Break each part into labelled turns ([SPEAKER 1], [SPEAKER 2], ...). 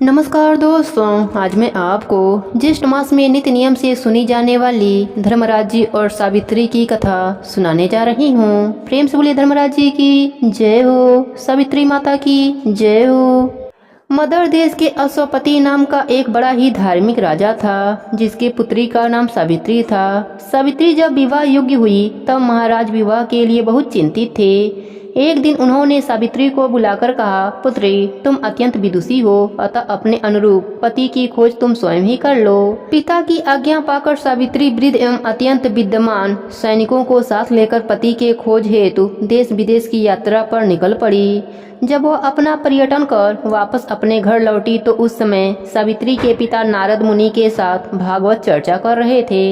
[SPEAKER 1] नमस्कार दोस्तों, आज मैं आपको ज्येष्ठ मास में नित्य नियम से सुनी जाने वाली धर्मराज जी और सावित्री की कथा सुनाने जा रही हूँ। प्रेम से बोलिए धर्मराज जी की जय हो, सावित्री माता की जय हो। मदर देश के अश्वपति नाम का एक बड़ा ही धार्मिक राजा था, जिसके पुत्री का नाम सावित्री था। सावित्री जब विवाह योग्य हुई तब महाराज विवाह के लिए बहुत चिंतित थे। एक दिन उन्होंने सावित्री को बुलाकर कहा, पुत्री, तुम अत्यंत विदुषी हो, अतः अपने अनुरूप पति की खोज तुम स्वयं ही कर लो। पिता की आज्ञा पाकर सावित्री वृद्ध एवं अत्यंत विद्यमान सैनिकों को साथ लेकर पति के खोज हेतु देश विदेश की यात्रा पर निकल पड़ी। जब वह अपना पर्यटन कर वापस अपने घर लौटी तो उस समय सावित्री के पिता नारद मुनि के साथ भागवत चर्चा कर रहे थे।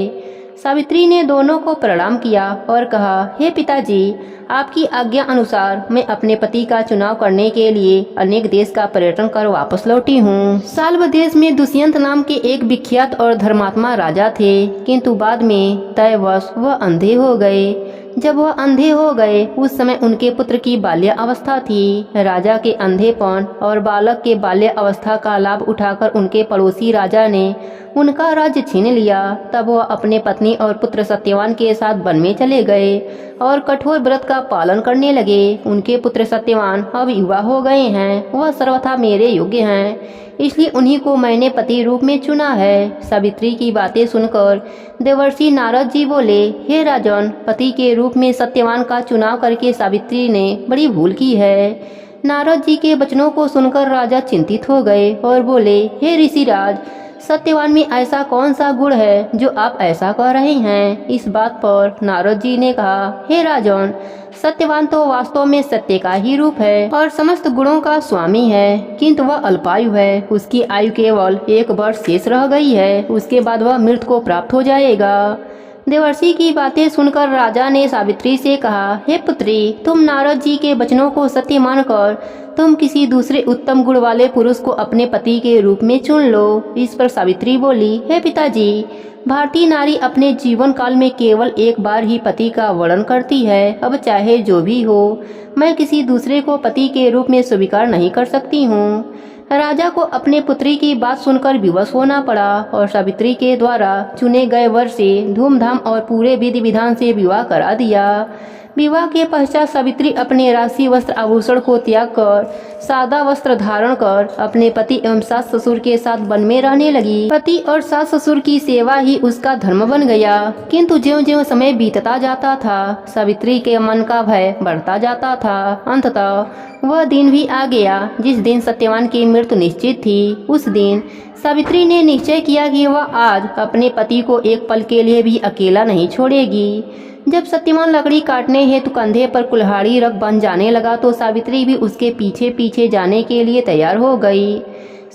[SPEAKER 1] सावित्री ने दोनों को प्रणाम किया और कहा, हे पिताजी, आपकी आज्ञा अनुसार मैं अपने पति का चुनाव करने के लिए अनेक देश का पर्यटन कर वापस लौटी हूँ। साल्व देश में दुष्यंत नाम के एक विख्यात और धर्मात्मा राजा थे, किंतु बाद में तयवश वह अंधे हो गए। जब वह अंधे हो गए उस समय उनके पुत्र की बाल्य अवस्था थी। राजा के अंधेपन और बालक के बाल्य अवस्था का लाभ उठाकर उनके पड़ोसी राजा ने उनका राज्य छीन लिया। तब वह अपने पत्नी और पुत्र सत्यवान के साथ वन में चले गए और कठोर व्रत का पालन करने लगे। उनके पुत्र सत्यवान अब युवा हो गए हैं, वह सर्वथा मेरे योग्य हैं, इसलिए उन्हीं को मैंने पति रूप में चुना है। सावित्री की बातें सुनकर देवर्षि नारद जी बोले, हे राजन, पति के रूप में सत्यवान का चुनाव करके सावित्री ने बड़ी भूल की है। नारद जी के वचनों को सुनकर राजा चिंतित हो गए और बोले, हे ऋषिराज, सत्यवान में ऐसा कौन सा गुण है जो आप ऐसा कह रहे हैं। इस बात पर नारद जी ने कहा, हे राजन, सत्यवान तो वास्तव में सत्य का ही रूप है और समस्त गुणों का स्वामी है, किंतु वह अल्पायु है। उसकी आयु केवल 1 वर्ष शेष रह गई है, उसके बाद वह मृत्यु को प्राप्त हो जाएगा। देवर्षि की बातें सुनकर राजा ने सावित्री से कहा, हे पुत्री, तुम नारद जी के वचनों को सत्य मानकर तुम किसी दूसरे उत्तम गुण वाले पुरुष को अपने पति के रूप में चुन लो। इस पर सावित्री बोली, हे पिताजी, भारतीय नारी अपने जीवन काल में केवल एक बार ही पति का वर्ण करती है। अब चाहे जो भी हो, मैं किसी दूसरे को पति के रूप में स्वीकार नहीं कर सकती हूँ। राजा को अपने पुत्री की बात सुनकर विवश होना पड़ा और सावित्री के द्वारा चुने गए वर से धूमधाम और पूरे विधि विधान से विवाह करा दिया। विवाह के पश्चात सावित्री अपने राशि वस्त्र आभूषण को त्याग कर सादा वस्त्र धारण कर अपने पति एवं सास ससुर के साथ वन में रहने लगी। पति और सास ससुर की सेवा ही उसका धर्म बन गया। किंतु ज्यों-ज्यों समय बीतता जाता था, सावित्री के मन का भय बढ़ता जाता था। अंततः वह दिन भी आ गया जिस दिन सत्यवान की मृत्यु निश्चित थी। उस दिन सावित्री ने निश्चय किया कि वह आज अपने पति को एक पल के लिए भी अकेला नहीं छोड़ेगी। जब सत्यवान लकड़ी काटने हेतु कंधे पर कुल्हाड़ी रख बन जाने लगा तो सावित्री भी उसके पीछे पीछे जाने के लिए तैयार हो गई।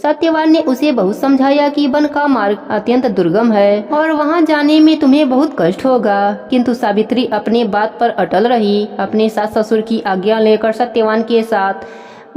[SPEAKER 1] सत्यवान ने उसे बहुत समझाया कि वन का मार्ग अत्यंत दुर्गम है और वहां जाने में तुम्हें बहुत कष्ट होगा, किंतु सावित्री अपने बात पर अटल रही। अपने सास ससुर की आज्ञा लेकर सत्यवान के साथ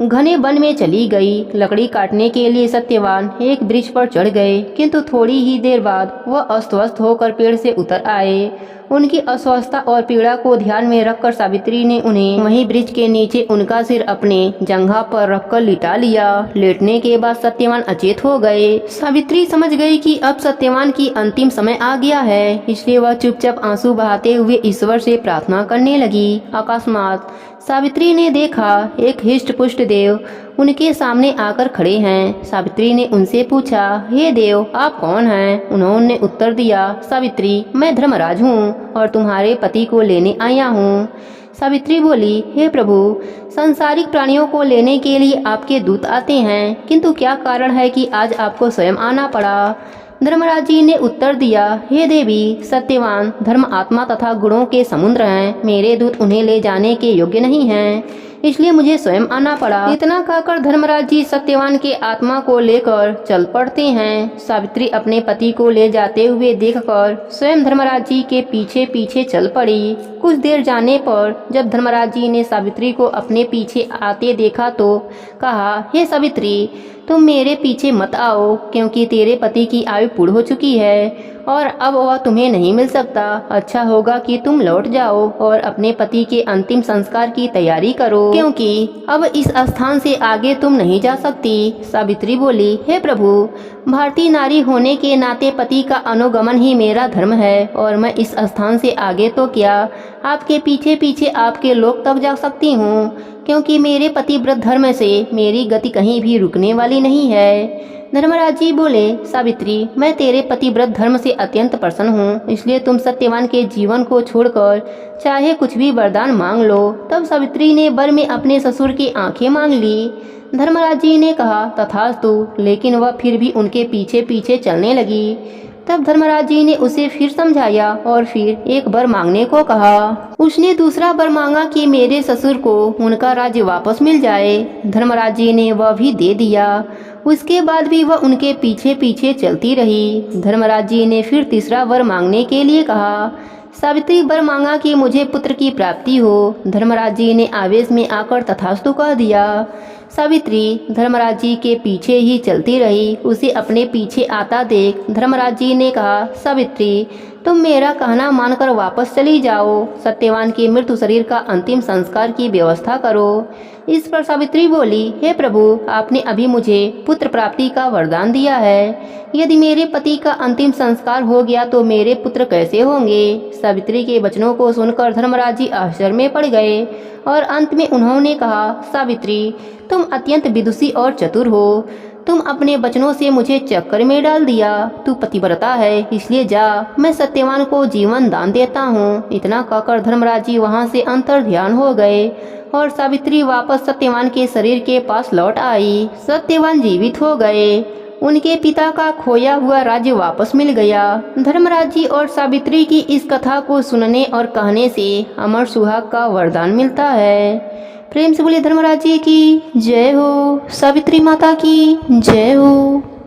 [SPEAKER 1] घने वन में चली गई। लकड़ी काटने के लिए सत्यवान एक वृक्ष पर चढ़ गए, किंतु थोड़ी ही देर बाद वह अस्त-व्यस्त होकर पेड़ से उतर आए। उनकी अस्वस्थता और पीड़ा को ध्यान में रखकर सावित्री ने उन्हें वहीं वृक्ष के नीचे उनका सिर अपने जंघा पर रखकर लिटा लिया। लेटने के बाद सत्यवान अचेत हो गए। सावित्री समझ गई कि अब सत्यवान की अंतिम समय आ गया है, इसलिए वह चुपचाप आंसू बहाते हुए ईश्वर से प्रार्थना करने लगी। अकस्मात सावित्री ने देखा एक हिष्ट पुष्ट देव उनके सामने आकर खड़े हैं। सावित्री ने उनसे पूछा, हे देव, आप कौन हैं? उन्होंने उत्तर दिया, सावित्री, मैं धर्मराज हूँ और तुम्हारे पति को लेने आया हूँ। सावित्री बोली, हे प्रभु, सांसारिक प्राणियों को लेने के लिए आपके दूत आते हैं, किंतु क्या कारण है कि आज आपको स्वयं आना पड़ा? धर्मराज जी ने उत्तर दिया, हे देवी, सत्यवान धर्म आत्मा तथा गुणों के समुद्र हैं। मेरे दूत उन्हें ले जाने के योग्य नहीं हैं, इसलिए मुझे स्वयं आना पड़ा। इतना कहकर धर्मराज जी सत्यवान के आत्मा को लेकर चल पड़ते हैं। सावित्री अपने पति को ले जाते हुए देखकर स्वयं धर्मराज जी के पीछे पीछे चल पड़ी। कुछ देर जाने पर जब धर्मराज जी ने सावित्री को अपने पीछे आते देखा तो कहा, हे सावित्री, तुम मेरे पीछे मत आओ, क्योंकि तेरे पति की आयु पूर्ण हो चुकी है और अब वह तुम्हें नहीं मिल सकता। अच्छा होगा कि तुम लौट जाओ और अपने पति के अंतिम संस्कार की तैयारी करो, क्योंकि अब इस स्थान से आगे तुम नहीं जा सकती। सावित्री बोली, हे प्रभु, भारतीय नारी होने के नाते पति का अनुगमन ही मेरा धर्म है और मैं इस स्थान से आगे तो क्या, आपके पीछे पीछे आपके लोक तक जा सकती हूँ, क्योंकि मेरे पतिव्रत धर्म से मेरी गति कहीं भी रुकने वाली नहीं है। धर्मराज जी बोले, सावित्री, मैं तेरे पतिव्रत धर्म से अत्यंत प्रसन्न हूँ, इसलिए तुम सत्यवान के जीवन को छोड़कर चाहे कुछ भी वरदान मांग लो। तब सावित्री ने वर में अपने ससुर की आंखें मांग ली। धर्मराज जी ने कहा, तथास्तु, लेकिन वह फिर भी उनके पीछे पीछे चलने लगी। तब धर्मराज जी ने उसे फिर समझाया और फिर एक वर मांगने को कहा। उसने दूसरा वर मांगा कि मेरे ससुर को उनका राज्य वापस मिल जाए। धर्मराज जी ने वह भी दे दिया। उसके बाद भी वह उनके पीछे पीछे चलती रही। धर्मराज जी ने फिर तीसरा वर मांगने के लिए कहा। सावित्री वर मांगा कि मुझे पुत्र की प्राप्ति हो। धर्मराज जी ने आवेश में आकर तथास्तु कह दिया। सावित्री धर्मराज जी के पीछे ही चलती रही। उसे अपने पीछे आता देख धर्मराज जी ने कहा, सावित्री, तुम मेरा कहना मानकर वापस चली जाओ। सत्यवान के मृत्यु शरीर का अंतिम संस्कार की व्यवस्था करो। इस पर सावित्री बोली, हे प्रभु, आपने अभी मुझे पुत्र प्राप्ति का वरदान दिया है। यदि मेरे पति का अंतिम संस्कार हो गया तो मेरे पुत्र कैसे होंगे? सावित्री के वचनों को सुनकर धर्मराज जी आश्चर्य में पड़ गए और अंत में उन्होंने कहा, सावित्री, तुम अत्यंत विदुषी और चतुर हो। तुम अपने वचनों से मुझे चक्कर में डाल दिया। तू पतिव्रता है, इसलिए जा, मैं सत्यवान को जीवन दान देता हूँ। इतना कहकर धर्मराज जी वहाँ से अंतर ध्यान हो गए और सावित्री वापस सत्यवान के शरीर के पास लौट आई। सत्यवान जीवित हो गए। उनके पिता का खोया हुआ राज्य वापस मिल गया। धर्मराज जी और सावित्री की इस कथा को सुनने और कहने से अमर सुहाग का वरदान मिलता है। प्रेम से बोले धर्मराज जी की जय हो, सावित्री माता की जय हो।